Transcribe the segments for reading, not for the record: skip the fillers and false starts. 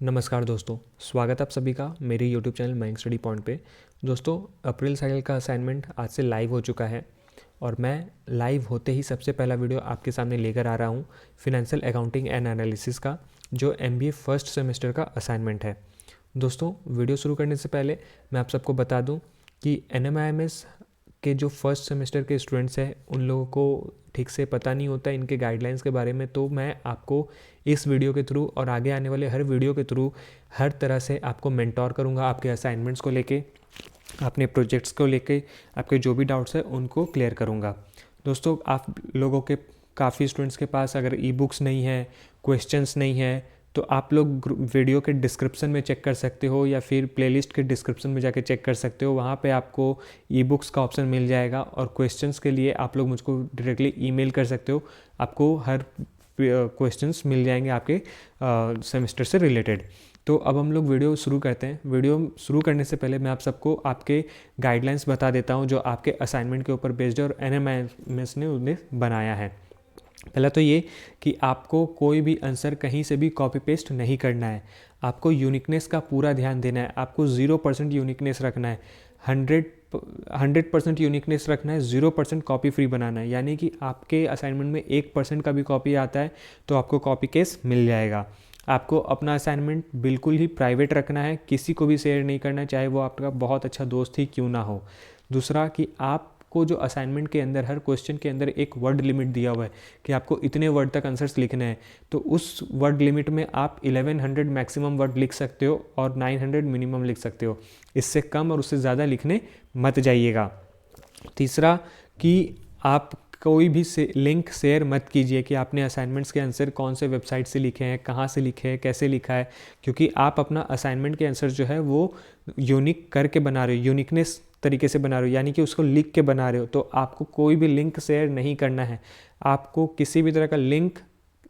नमस्कार दोस्तों, स्वागत है आप सभी का मेरे YouTube channel Mayank study point पे। दोस्तों, अप्रैल साइकिल का असाइनमेंट आज से लाइव हो चुका है और मैं लाइव होते ही सबसे पहला वीडियो आपके सामने लेकर आ रहा हूँ फिनेंशियल अकाउंटिंग एंड एनालिसिस का, जो MBA फर्स्ट सेमेस्टर का असाइनमेंट है। दोस्तों, वीडियो शुरू करने से पहले मैं आप सबको बता दूँ कि NMIMS के जो फर्स्ट सेमेस्टर के स्टूडेंट्स हैं उन लोगों को ठीक से पता नहीं होता इनके गाइडलाइंस के बारे में, तो मैं आपको इस वीडियो के थ्रू और आगे आने वाले हर वीडियो के थ्रू हर तरह से आपको मेंटोर करूंगा। आपके असाइनमेंट्स को लेके, अपने प्रोजेक्ट्स को लेके, आपके जो भी डाउट्स हैं उनको क्लियर करूंगा। दोस्तों, आप लोगों के काफ़ी स्टूडेंट्स के पास अगर ई बुक्स नहीं है, क्वेश्चंस नहीं है, तो आप लोग वीडियो के डिस्क्रिप्शन में चेक कर सकते हो या फिर प्लेलिस्ट के डिस्क्रिप्शन में जाके चेक कर सकते हो। वहाँ पे आपको ई बुक्स का ऑप्शन मिल जाएगा और क्वेश्चंस के लिए आप लोग मुझको डायरेक्टली ईमेल कर सकते हो। आपको हर क्वेश्चंस मिल जाएंगे आपके सेमेस्टर से रिलेटेड। तो अब हम लोग वीडियो शुरू करते हैं। वीडियो शुरू करने से पहले मैं आप सबको आपके गाइडलाइंस बता देता हूँ जो आपके असाइनमेंट के ऊपर बेस्ड है और NMIMS ने उन्हें बनाया है। पहला तो ये कि आपको कोई भी आंसर कहीं से भी कॉपी पेस्ट नहीं करना है। आपको यूनिकनेस का पूरा ध्यान देना है। आपको 0% यूनिकनेस रखना है, 100% यूनिकनेस रखना है, 0% कॉपी फ्री बनाना है। यानी कि आपके असाइनमेंट में 1% का भी कॉपी आता है तो आपको कॉपी केस मिल जाएगा। आपको अपना असाइनमेंट बिल्कुल ही प्राइवेट रखना है, किसी को भी शेयर नहीं करना है, चाहे वो आपका बहुत अच्छा दोस्त ही क्यों ना हो। दूसरा कि आपको जो असाइनमेंट के अंदर हर क्वेश्चन के अंदर एक वर्ड लिमिट दिया हुआ है कि आपको इतने वर्ड तक आंसर्स लिखने हैं, तो उस वर्ड लिमिट में आप 1100 मैक्सिमम वर्ड लिख सकते हो और 900 मिनिमम लिख सकते हो। इससे कम और उससे ज़्यादा लिखने मत जाइएगा। तीसरा कि आप कोई भी लिंक शेयर मत कीजिए कि आपने असाइनमेंट्स के आंसर कौन से वेबसाइट से लिखे हैं, कहाँ से लिखे हैं, कैसे लिखा है, क्योंकि आप अपना असाइनमेंट के आंसर जो है वो यूनिक करके बना रहे हो, यूनिकनेस तरीके से बना रहे हो, यानी कि उसको लिख के बना रहे हो। तो आपको कोई भी लिंक शेयर नहीं करना है, आपको किसी भी तरह का लिंक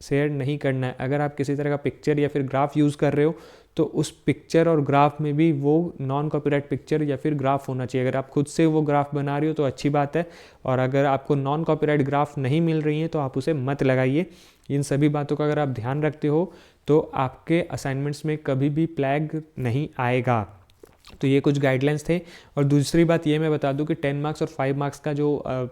शेयर नहीं करना है। अगर आप किसी तरह का पिक्चर या फिर ग्राफ यूज़ कर रहे हो तो उस पिक्चर और ग्राफ में भी वो नॉन कॉपीराइट पिक्चर या फिर ग्राफ होना चाहिए। अगर आप खुद से वो ग्राफ बना रहे हो तो अच्छी बात है, और अगर आपको नॉन कॉपीराइट ग्राफ नहीं मिल रही है तो आप उसे मत लगाइए। इन सभी बातों का अगर आप ध्यान रखते हो तो आपके असाइनमेंट्स में कभी भी फ्लैग नहीं आएगा। तो ये कुछ गाइडलाइंस थे। और दूसरी बात ये मैं बता दूं कि 10 मार्क्स और 5 मार्क्स का जो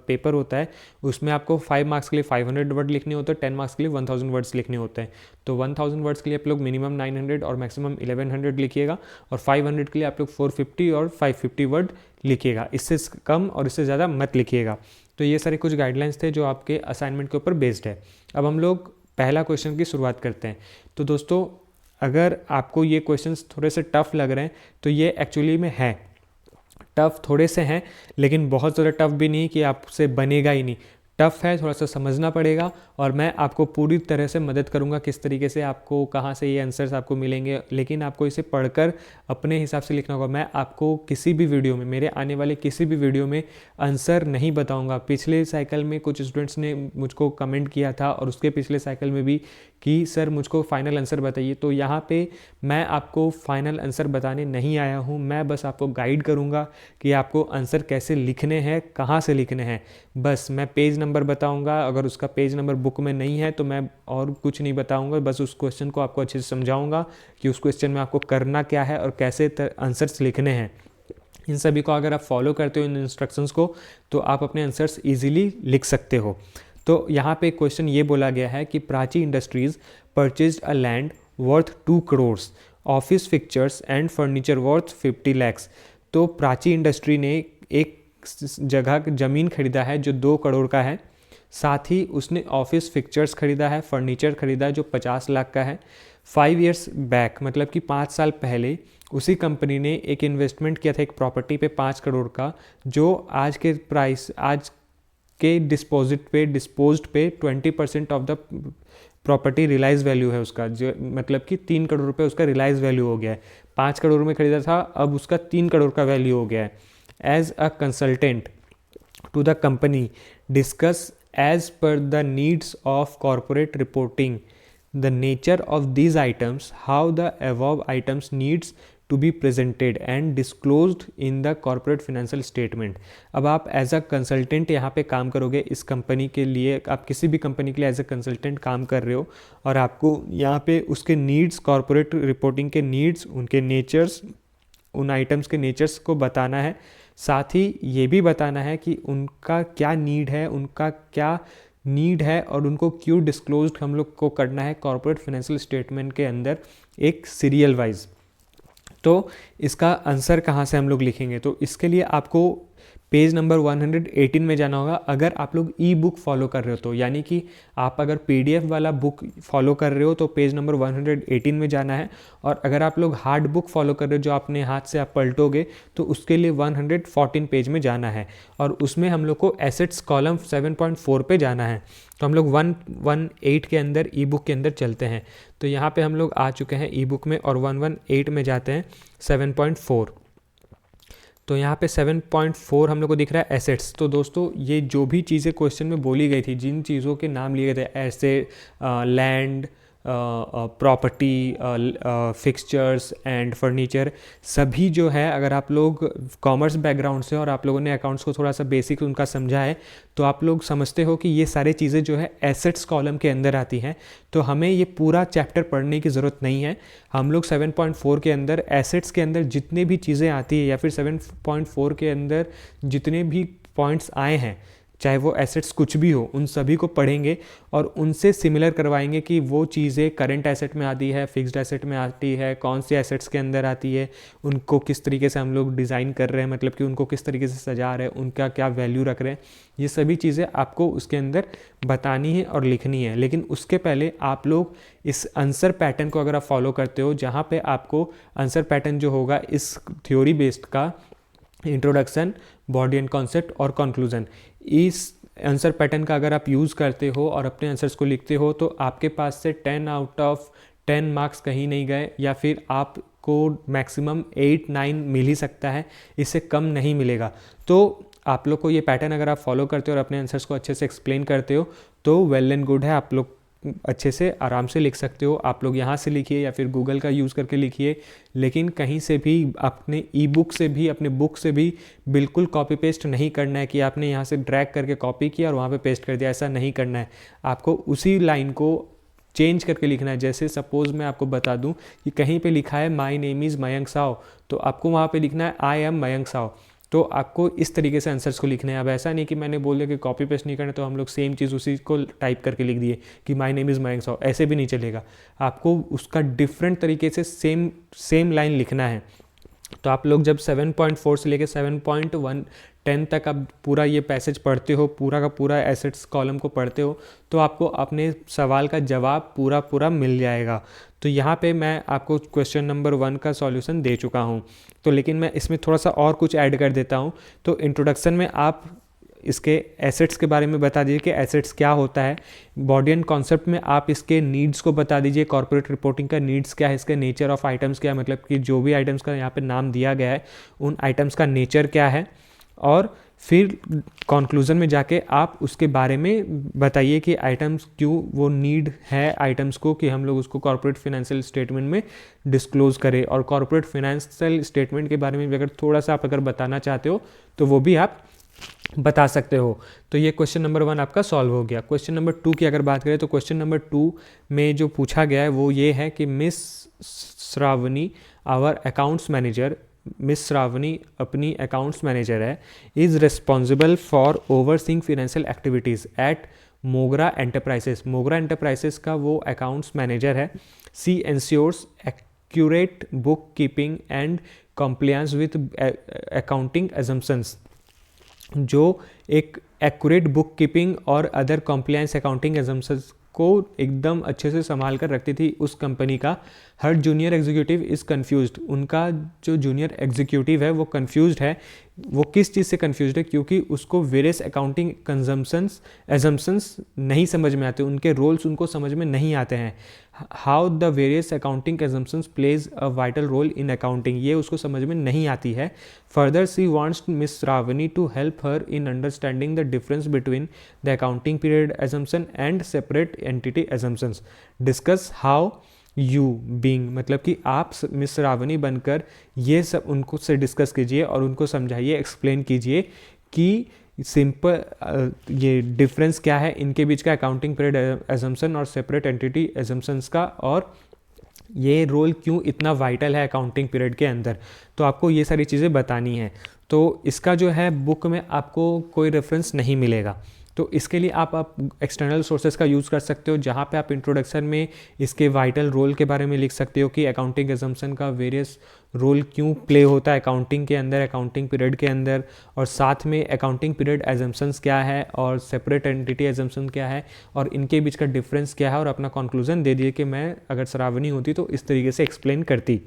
पेपर होता है उसमें आपको 5 मार्क्स के लिए 500 वर्ड लिखने होते हैं, 10 मार्क्स के लिए 1000 वर्ड्स लिखने होते हैं। तो 1000 वर्ड्स के लिए आप लोग मिनिमम 900 और मैक्सिमम 1100 लिखिएगा, और 500 के लिए आप लोग 450 और 550 वर्ड लिखिएगा। इससे कम और इससे ज़्यादा मत लिखिएगा। तो ये सारे कुछ गाइडलाइंस थे जो आपके असाइनमेंट के ऊपर बेस्ड है। अब हम लोग पहला क्वेश्चन की शुरुआत करते हैं। तो दोस्तों, अगर आपको ये क्वेश्चंस थोड़े से टफ लग रहे हैं तो ये एक्चुअली में है टफ, थोड़े से हैं, लेकिन बहुत ज़्यादा टफ भी नहीं कि आपसे बनेगा ही नहीं। टफ है, थोड़ा सा समझना पड़ेगा, और मैं आपको पूरी तरह से मदद करूंगा किस तरीके से आपको, कहाँ से ये आंसर्स आपको मिलेंगे, लेकिन आपको इसे पढ़कर अपने हिसाब से लिखना होगा। मैं आपको किसी भी वीडियो में, मेरे आने वाले किसी भी वीडियो में आंसर नहीं बताऊंगा। पिछले साइकिल में कुछ स्टूडेंट्स ने मुझको कमेंट किया था और उसके पिछले साइकिल में भी कि सर मुझको फाइनल आंसर बताइए। तो यहाँ पे मैं आपको फाइनल आंसर बताने नहीं आया हूँ, मैं बस आपको गाइड करूँगा कि आपको आंसर कैसे लिखने हैं, कहाँ से लिखने हैं। बस मैं पेज नंबर बताऊंगा, अगर उसका पेज नंबर बुक में नहीं है तो मैं और कुछ नहीं बताऊंगा, बस उस क्वेश्चन को आपको अच्छे से समझाऊंगा कि उस क्वेश्चन में आपको करना क्या है और कैसे आंसर्स लिखने हैं। इन सभी को अगर आप फॉलो करते हो, इन इंस्ट्रक्शंस को, तो आप अपने आंसर्स ईजिली लिख सकते हो। तो यहाँ पे क्वेश्चन ये बोला गया है कि Prachi industries purchased a land worth 2 crore, office fixtures and furniture worth 50 lakhs. तो प्राची इंडस्ट्री ने एक जगह ज़मीन खरीदा है जो 2 करोड़ का है, साथ ही उसने ऑफिस फिक्चर्स खरीदा है, फर्नीचर खरीदा है जो 50 लाख का है। 5 ईयर्स बैक, मतलब कि 5 साल पहले उसी कंपनी ने एक इन्वेस्टमेंट किया था एक प्रॉपर्टी पे 5 करोड़ का, जो आज के प्राइस, आज के डिस्पोज्ड पे 20% of the property realise value है उसका, जो मतलब कि 3 करोड़ रुपए उसका रिलाइज वैल्यू हो गया है। 5 करोड़ में खरीदा था, अब उसका 3 करोड़ का वैल्यू हो गया है। As a consultant to the company discuss as per the needs of corporate reporting, the nature of these items, how the above items needs to be presented and disclosed in the corporate financial statement. अब आप as a consultant यहाँ पे काम करोगे इस company के लिए, आप किसी भी कंपनी के लिए एज अ कंसल्टेंट काम कर रहे हो और आपको यहाँ पे उसके नीड्स, कॉर्पोरेट रिपोर्टिंग के नीड्स, उनके नेचर्स, उन आइटम्स के नेचर्स को बताना है। साथ ही ये भी बताना है कि उनका क्या नीड है, उनका क्या नीड है और उनको क्यों डिस्क्लोज्ड हम लोग को करना है कॉर्पोरेट फाइनेंशियल स्टेटमेंट के अंदर एक सीरियल वाइज। तो इसका आंसर कहाँ से हम लोग लिखेंगे, तो इसके लिए आपको पेज नंबर 118 में जाना होगा। अगर आप लोग ई बुक फॉलो कर रहे हो तो, यानी कि आप अगर PDF वाला बुक फॉलो कर रहे हो तो पेज नंबर 118 में जाना है, और अगर आप लोग हार्ड बुक फॉलो कर रहे हो जो अपने हाथ से आप पलटोगे तो उसके लिए 114 पेज में जाना है, और उसमें हम लोग को एसेट्स कॉलम 7.4 पे जाना है। तो हम लोग 118 के अंदर ई बुक के अंदर चलते हैं। तो यहाँ पे हम लोग आ चुके हैं ई बुक में और 118 में जाते हैं 7.4। तो यहाँ पे 7.4 हम लोग को दिख रहा है एसेट्स। तो दोस्तों ये जो भी चीज़ें क्वेश्चन में बोली गई थी, जिन चीज़ों के नाम लिए गए थे, asset, land, property, fixtures and furniture, सभी जो है, अगर आप लोग कॉमर्स बैकग्राउंड से और आप लोगों ने अकाउंट्स को थोड़ा सा बेसिक उनका समझा है तो आप लोग समझते हो कि ये सारी चीज़ें जो है एसेट्स कॉलम के अंदर आती हैं। तो हमें ये पूरा चैप्टर पढ़ने की ज़रूरत नहीं है। हम लोग 7.4 के अंदर एसेट्स के अंदर जितने भी चीज़ें आती है या फिर 7.4 के अंदर जितने भी पॉइंट्स आए हैं, चाहे वो एसेट्स कुछ भी हो, उन सभी को पढ़ेंगे और उनसे सिमिलर करवाएंगे कि वो चीज़ें करंट एसेट में आती है, फिक्स्ड एसेट में आती है, कौन सी एसेट्स के अंदर आती है, उनको किस तरीके से हम लोग डिज़ाइन कर रहे हैं, मतलब कि उनको किस तरीके से सजा रहे हैं, उनका क्या वैल्यू रख रहे हैं, ये सभी चीज़ें आपको उसके अंदर बतानी है और लिखनी है। लेकिन उसके पहले आप लोग इस आंसर पैटर्न को अगर आप फॉलो करते हो, जहाँ पे आपको आंसर पैटर्न जो होगा इस थ्योरी बेस्ड का, इंट्रोडक्शन, बॉडी एंड कॉन्सेप्ट और कंक्लूजन, इस आंसर पैटर्न का अगर आप यूज़ करते हो और अपने आंसर्स को लिखते हो तो आपके पास से 10 आउट ऑफ 10 मार्क्स कहीं नहीं गए, या फिर आपको मैक्सिमम 8-9 मिल ही सकता है, इससे कम नहीं मिलेगा। तो आप लोग को ये पैटर्न अगर आप फॉलो करते हो और अपने आंसर्स को अच्छे से एक्सप्लेन करते हो तो वेल एंड गुड है, आप लोग अच्छे से आराम से लिख सकते हो। आप लोग यहाँ से लिखिए या फिर गूगल का यूज़ करके लिखिए, लेकिन कहीं से भी अपने ई बुक से भी, अपने बुक से भी बिल्कुल कॉपी पेस्ट नहीं करना है कि आपने यहाँ से ड्रैग करके कॉपी किया और वहाँ पे पेस्ट कर दिया, ऐसा नहीं करना है। आपको उसी लाइन को चेंज करके लिखना है। जैसे सपोज़ मैं आपको बता दूँ कि कहीं पर लिखा है my name is Mayank Sao, तो आपको वहाँ पर लिखना है आई एम मयंक साव। तो आपको इस तरीके से आंसर्स को लिखना है। अब ऐसा नहीं कि मैंने बोल दिया कि कॉपी पेस्ट नहीं करना तो हम लोग सेम चीज़ उसी को टाइप करके लिख दिए कि my name is Mayank Sao, ऐसे भी नहीं चलेगा। आपको उसका डिफरेंट तरीके से सेम लाइन लिखना है। तो आप लोग जब 7.4 से लेकर 7.10 तक आप पूरा ये पैसेज पढ़ते हो, पूरा का पूरा एसेट्स कॉलम को पढ़ते हो, तो आपको अपने सवाल का जवाब पूरा मिल जाएगा। तो यहाँ पे मैं आपको क्वेश्चन नंबर 1 का सॉल्यूशन दे चुका हूँ, तो लेकिन मैं इसमें थोड़ा सा और कुछ ऐड कर देता हूँ। तो इंट्रोडक्शन में आप इसके एसेट्स के बारे में बता दीजिए कि एसेट्स क्या होता है। बॉडी एंड कॉन्सेप्ट में आप इसके नीड्स को बता दीजिए, कॉर्पोरेट रिपोर्टिंग का नीड्स क्या है, इसका नेचर ऑफ आइटम्स क्या है, मतलब कि जो भी आइटम्स का यहाँ पे नाम दिया गया है उन आइटम्स का नेचर क्या है, और फिर कंक्लूजन में जाके आप उसके बारे में बताइए कि आइटम्स क्यों वो नीड है आइटम्स को कि हम लोग उसको कॉर्पोरेट फाइनेंशियल स्टेटमेंट में डिस्क्लोज करें। और कॉर्पोरेट फाइनेंशियल स्टेटमेंट के बारे में भी अगर थोड़ा सा आप अगर बताना चाहते हो तो वो भी आप बता सकते हो। तो ये क्वेश्चन नंबर 1 आपका सॉल्व हो गया। क्वेश्चन नंबर 2 की अगर बात करें तो क्वेश्चन नंबर 2 में जो पूछा गया है वो ये है कि miss Shravani our accounts manager, miss Shravani अपनी अकाउंट्स मैनेजर है, is responsible for overseeing financial activities at Mogra enterprises. Mogra enterprises का वो अकाउंट्स मैनेजर है। She ensures accurate bookkeeping and compliance with accounting assumptions. जो एक एक्यूरेट बुक कीपिंग और other compliance accounting assumptions को एकदम अच्छे से संभाल कर रखती थी उस कंपनी का हर जूनियर एग्जीक्यूटिव इज़ कन्फ्यूज्ड, उनका जो जूनियर एग्जीक्यूटिव है वो कन्फ्यूज्ड है। वो किस चीज़ से कन्फ्यूज्ड है? क्योंकि उसको वेरियस अकाउंटिंग एजम्पन्स नहीं समझ में आते, उनके रोल्स उनको समझ में नहीं आते हैं। How the various accounting assumptions plays a vital role in accounting, ये उसको समझ में नहीं आती है। Further she wants miss Shravani to help her in understanding the difference between the accounting period assumption and separate entity assumptions. Discuss how you being, मतलब कि आप मिस श्रावणी बनकर ये सब उनको से डिस्कस कीजिए और उनको समझाइए, एक्सप्लेन कीजिए कि सिंपल ये डिफरेंस क्या है इनके बीच का, अकाउंटिंग पीरियड एजम्पशन और सेपरेट एंटिटी एजम्पशंस का, और ये रोल क्यों इतना वाइटल है अकाउंटिंग पीरियड के अंदर। तो आपको ये सारी चीज़ें बतानी है। तो इसका जो है बुक में आपको कोई रेफरेंस नहीं मिलेगा। तो इसके लिए आप एक्सटर्नल सोर्सेज का यूज़ कर सकते हो, जहाँ पे आप इंट्रोडक्शन में इसके वाइटल रोल के बारे में लिख सकते हो कि अकाउंटिंग एजम्पशन का वेरियस रोल क्यों प्ले होता है अकाउंटिंग के अंदर, अकाउंटिंग पीरियड के अंदर, और साथ में अकाउंटिंग पीरियड एजम्पशंस क्या है और सेपरेट एंटिटी एजम्पशन क्या है और इनके बीच का डिफरेंस क्या है, और अपना कंक्लूजन दे दिए कि मैं अगर श्रावणी होती तो इस तरीके से एक्सप्लेन करती।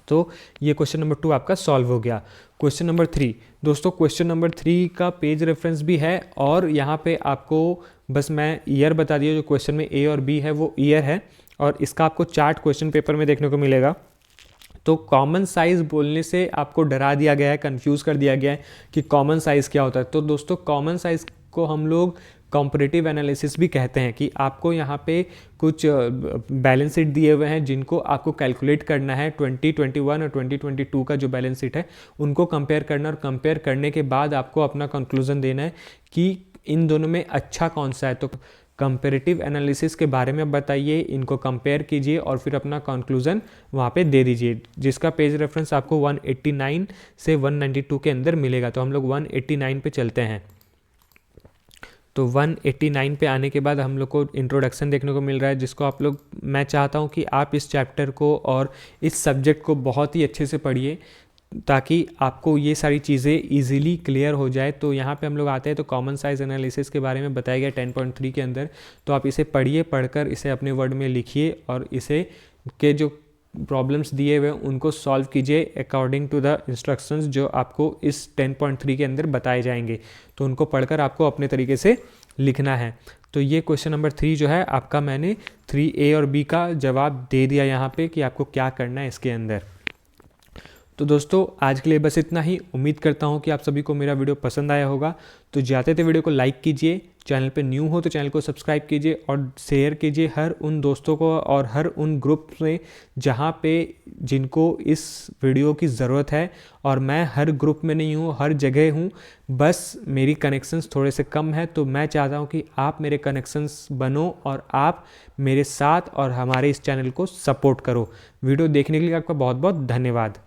तो ये क्वेश्चन नंबर 2 आपका सॉल्व हो गया। क्वेश्चन नंबर 3 दोस्तों, क्वेश्चन नंबर 3 का पेज रेफरेंस भी है, और यहाँ पे आपको बस मैं ईयर बता दिया, जो क्वेश्चन में ए और बी है वो ईयर है, और इसका आपको चार्ट क्वेश्चन पेपर में देखने को मिलेगा। तो कॉमन साइज़ बोलने से आपको डरा दिया गया है, कंफ्यूज कर दिया गया है कि कॉमन साइज़ क्या होता है। तो दोस्तों कॉमन साइज़ को हम लोग कॉम्परेटिव एनालिसिस भी कहते हैं, कि आपको यहाँ पे कुछ बैलेंस शीट दिए हुए हैं जिनको आपको कैलकुलेट करना है। 2021 और 2022 का जो बैलेंस शीट है उनको कंपेयर करना, और कंपेयर करने के बाद आपको अपना कंक्लूजन देना है कि इन दोनों में अच्छा कौन सा है। तो कंपेरेटिव एनालिसिस के बारे में बताइए, इनको कंपेयर कीजिए और फिर अपना कंक्लूजन वहाँ पे दे दीजिए, जिसका पेज रेफरेंस आपको 189 से 192 के अंदर मिलेगा। तो हम लोग 189 पे चलते हैं। तो 189 पे आने के बाद हम लोग को इंट्रोडक्शन देखने को मिल रहा है, जिसको आप लोग, मैं चाहता हूँ कि आप इस चैप्टर को और इस सब्जेक्ट को बहुत ही अच्छे से पढ़िए, ताकि आपको ये सारी चीज़ें इजीली क्लियर हो जाए। तो यहाँ पे हम लोग आते हैं तो कॉमन साइज एनालिसिस के बारे में बताया गया 10.3 के अंदर। तो आप इसे पढ़िए, पढ़कर इसे अपने वर्ड में लिखिए, और इसे के जो प्रॉब्लम्स दिए हुए उनको सॉल्व कीजिए अकॉर्डिंग टू द इंस्ट्रक्शंस जो आपको इस 10.3 के अंदर बताए जाएंगे। तो उनको पढ़कर आपको अपने तरीके से लिखना है। तो ये क्वेश्चन नंबर 3 जो है आपका, मैंने 3A और B का जवाब दे दिया यहाँ पे कि आपको क्या करना है इसके अंदर। तो दोस्तों आज के लिए बस इतना ही। उम्मीद करता हूँ कि आप सभी को मेरा वीडियो पसंद आया होगा। तो जाते थे वीडियो को लाइक कीजिए, चैनल पे न्यू हो तो चैनल को सब्सक्राइब कीजिए और शेयर कीजिए हर उन दोस्तों को और हर उन ग्रुप में जहाँ पे जिनको इस वीडियो की ज़रूरत है। और मैं हर ग्रुप में नहीं हूँ, हर जगह हूँ, बस मेरी कनेक्शंस थोड़े से कम है। तो मैं चाहता हूँ कि आप मेरे कनेक्शंस बनो और आप मेरे साथ और हमारे इस चैनल को सपोर्ट करो। वीडियो देखने के लिए आपका बहुत बहुत धन्यवाद।